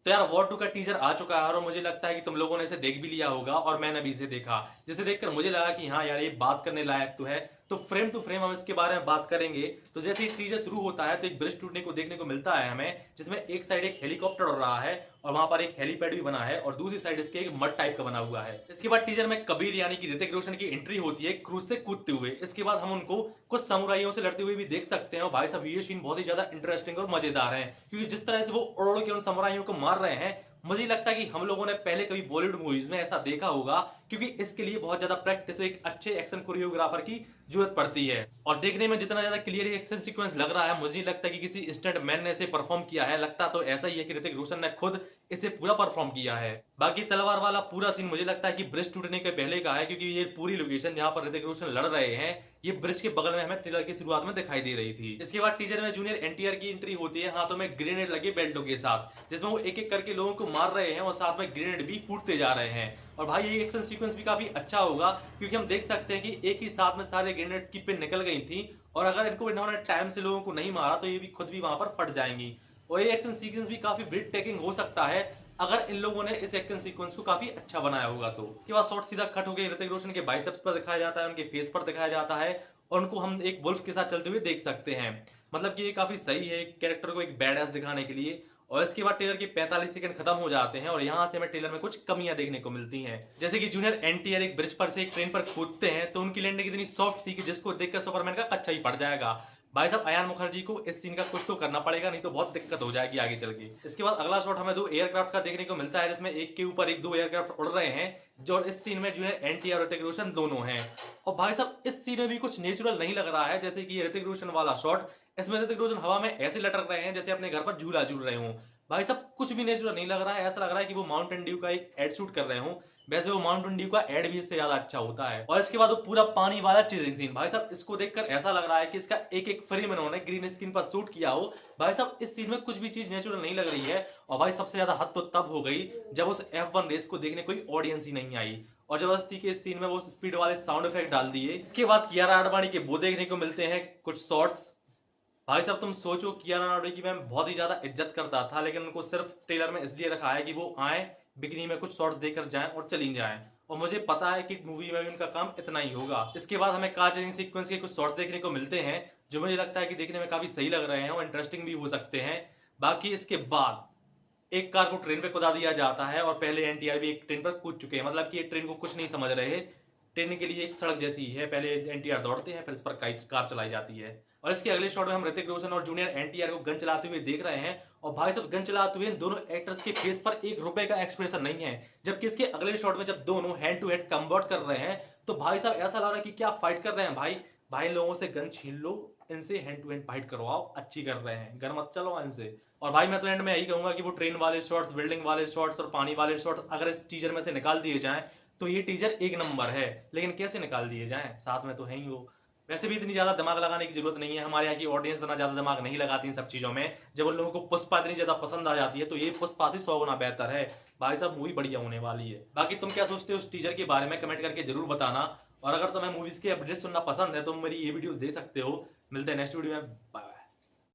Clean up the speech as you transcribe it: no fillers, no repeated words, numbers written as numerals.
तो यार वॉर 2 का टीजर आ चुका है और मुझे लगता है कि तुम लोगों ने इसे देख भी लिया होगा और मैंने भी इसे देखा, जिसे देखकर मुझे लगा कि हाँ यार ये बात करने लायक तो है। तो फ्रेम टू फ्रेम हम इसके बारे में बात करेंगे। तो जैसे ही टीजर शुरू होता है तो एक ब्रिज टूटने को देखने को मिलता है हमें, जिसमें एक साइड एक हेलीकॉप्टर उड़ रहा है और वहां पर एक हेलीपैड भी बना है और दूसरी साइड इसके एक मड टाइप का बना हुआ है। इसके बाद टीजर में कबीर यानी कि ऋतिक रोशन की एंट्री होती है क्रूज से कूदते हुए। इसके बाद हम उनको कुछ समुराइयों से लड़ते हुए भी देख सकते हैं और भाई साहब ये सीन बहुत ही ज्यादा इंटरेस्टिंग और मजेदार है, क्योंकि जिस तरह से वो उड़ के उन समुराइयों को मार रहे हैं, मुझे लगता है कि हम लोगों ने पहले कभी बॉलीवुड मूवीज में ऐसा देखा होगा, क्योंकि इसके लिए बहुत ज्यादा प्रैक्टिस और एक अच्छे एक्शन कोरियोग्राफर की जरूरत पड़ती है। और देखने में जितना ज्यादा क्लियर एक्शन सीक्वेंस लग रहा है, मुझे लगता है कि किसी स्टंट मैन ने इसे परफॉर्म किया है। लगता तो ऐसा ही है कि ऋतिक रोशन ने खुद इसे पूरा परफॉर्म किया है। बाकी तलवार वाला पूरा सीन मुझे लगता है कि ब्रिज टूटने के पहले का है, क्योंकि ये पूरी लोकेशन जहां पर ऋतिक रोशन लड़ रहे हैं ये ब्रिज के बगल में हमें ट्रेलर की शुरुआत में दिखाई दे रही थी। इसके बाद टीजर में जूनियर एनटीआर की एंट्री होती है हाथों में ग्रेनेड लगे बेल्टों के साथ, जिसमें वो एक एक करके लोगों को मार रहे हैं और साथ में ग्रेनेड भी फूटते जा रहे हैं। और भाई ये एक्शन सीक्वेंस भी काफी अच्छा होगा, क्योंकि हम देख सकते हैं कि एक ही साथ में सारे ग्रेनेड्स की पिन निकल गई थी और अगर इनको इन्होंने टाइम से लोगों को नहीं मारा तो ये भी खुद भी वहां पर फट जाएंगी। और ये एक्शन सीक्वेंस भी काफी ब्रेथ टेकिंग हो सकता है अगर इन लोगों ने इस एक्शन सीक्वेंस को काफी अच्छा बनाया होगा। तो उसके बाद शॉट सीधा कट हो गई, ऋतिक रोशन के बाइसेप्स पर दिखाया जाता है, उनके फेस पर दिखाया जाता है और उनको हम एक वुल्फ के साथ चलते हुए देख सकते हैं। मतलब कि ये काफी सही है कैरेक्टर को एक बैड दिखाने के लिए। और इसके बाद ट्रेलर के 45 सेकंड खत्म हो जाते हैं और यहाँ से हमें ट्रेलर में कुछ कमियां देखने को मिलती हैं। जैसे कि जूनियर एनटीआर एक ब्रिज पर से एक ट्रेन पर कूदते हैं तो उनकी लैंडिंग इतनी सॉफ्ट थी कि जिसको देखकर सुपरमैन का कच्चा ही पड़ जाएगा। भाई साहब अयान मुखर्जी को इस सीन का कुछ तो करना पड़ेगा, नहीं तो बहुत दिक्कत हो जाएगी आगे चल के। इसके बाद अगला शॉट हमें दो एयरक्राफ्ट का देखने को मिलता है, जिसमें एक के ऊपर एक दो एयरक्राफ्ट उड़ रहे हैं, जो इस सीन में जूनियर एनटीआर और ऋतिक रोशन दोनों हैं। और भाई साहब इस सीन में भी कुछ नेचुरल नहीं लग रहा है, जैसे कि ऋतिक रोशन वाला शॉट, इसमें ऋतिक रोशन हवा में ऐसे लटक रहे हैं जैसे अपने घर पर झूला झूल रहे हों। भाई साहब कुछ भी नेचुरल नहीं लग रहा है, ऐसा लग रहा है कि वो माउंटेन ड्यू का एक एड शूट कर रहे हो। वैसे वो माउंटेन ड्यू का एड भी इससे ज्यादा अच्छा होता है। और इसके बाद वो पूरा पानी वाला चेजिंग सीन, भाई साहब इसको देखकर ऐसा लग रहा है कि इसका एक एक फ्रेम इन्होंने ग्रीन स्क्रीन पर शूट किया हो। भाई साहब इस सीन में कुछ भी चीज नेचुरल नहीं लग रही है। और भाई सबसे ज्यादा हद तो तब हो गई जब उस F1 रेस को देखने कोई ऑडियंस ही नहीं आई और जबरदस्ती के इस सीन में वो स्पीड वाले साउंड इफेक्ट डाल दिए। इसके बाद कियारा आडवाणी के वो देखने को मिलते हैं कुछ शॉट्स। भाई साहब तुम सोचो कियारा आडवाणी की मैं बहुत ही ज्यादा इज्जत करता था, लेकिन उनको सिर्फ ट्रेलर में इसलिए रखा है कि वो आए, बिकनी में कुछ शॉट्स देकर जाएं और चली जाएं। और मुझे पता है कि मूवी में भी उनका काम इतना ही होगा। इसके बाद हमें कार चेजिंग सीक्वेंस के कुछ शॉट्स देखने को मिलते हैं, जो मुझे लगता है कि देखने में काफी सही लग रहे हैं और इंटरेस्टिंग भी हो सकते हैं। बाकी इसके बाद एक कार को ट्रेन पे कुदा दिया जाता है और पहले एनटीआर भी एक ट्रेन पर कूद चुके हैं, मतलब कि ये ट्रेन को कुछ नहीं समझ रहे। ट्रेन के लिए एक सड़क जैसी है, पहले एनटीआर दौड़ते हैं फिर इस पर कार चलाई जाती है। और इसके अगले शॉट में हम ऋतिक रोशन और जूनियर एनटीआर को गन चलाते हुए देख रहे हैं और भाई साहब गन चलाते हुए दोनों एक्टर्स के फेस पर ₹1 का एक्सप्रेशन नहीं है। जबकि इसके अगले शॉट में जब दोनों हैंड टू हैंड कम्बैट कर रहे हैं तो भाई साहब ऐसा लग रहा है कि क्या फाइट कर रहे हैं। भाई भाई लोगों से गन छीन लो, इनसे हैंड टू हैंड फाइट करवाओ, अच्छी कर रहे हैं, गन मत चलो इनसे। और भाई मैं तो एंड में यही कहूंगा कि वो ट्रेन वाले शॉट्स, बिल्डिंग वाले शॉट्स और पानी वाले शॉट्स अगर इस टीजर में से निकाल दिए जाएं तो ये टीजर एक नंबर है। लेकिन कैसे निकाल दिए जाएं, साथ में तो है ही वो। वैसे भी इतनी ज्यादा दिमाग लगाने की जरूरत नहीं है, हमारे यहाँ की ऑडियंस इतना ज्यादा दिमाग नहीं लगाती इन सब चीजों में। जब उन लोगों को पुष्पा इतनी ज्यादा पसंद आ जाती है तो ये पुष्पा से 100 गुना बेहतर है। भाई साहब मूवी बढ़िया होने वाली है। बाकी तुम क्या सोचते हो उस टीजर के बारे में कमेंट करके जरूर बताना। और अगर तुम्हें मूवीज के अपडेट सुनना पसंद है तो मेरी ये वीडियो दे सकते हो। मिलते हैं नेक्स्ट वीडियो में। बाय।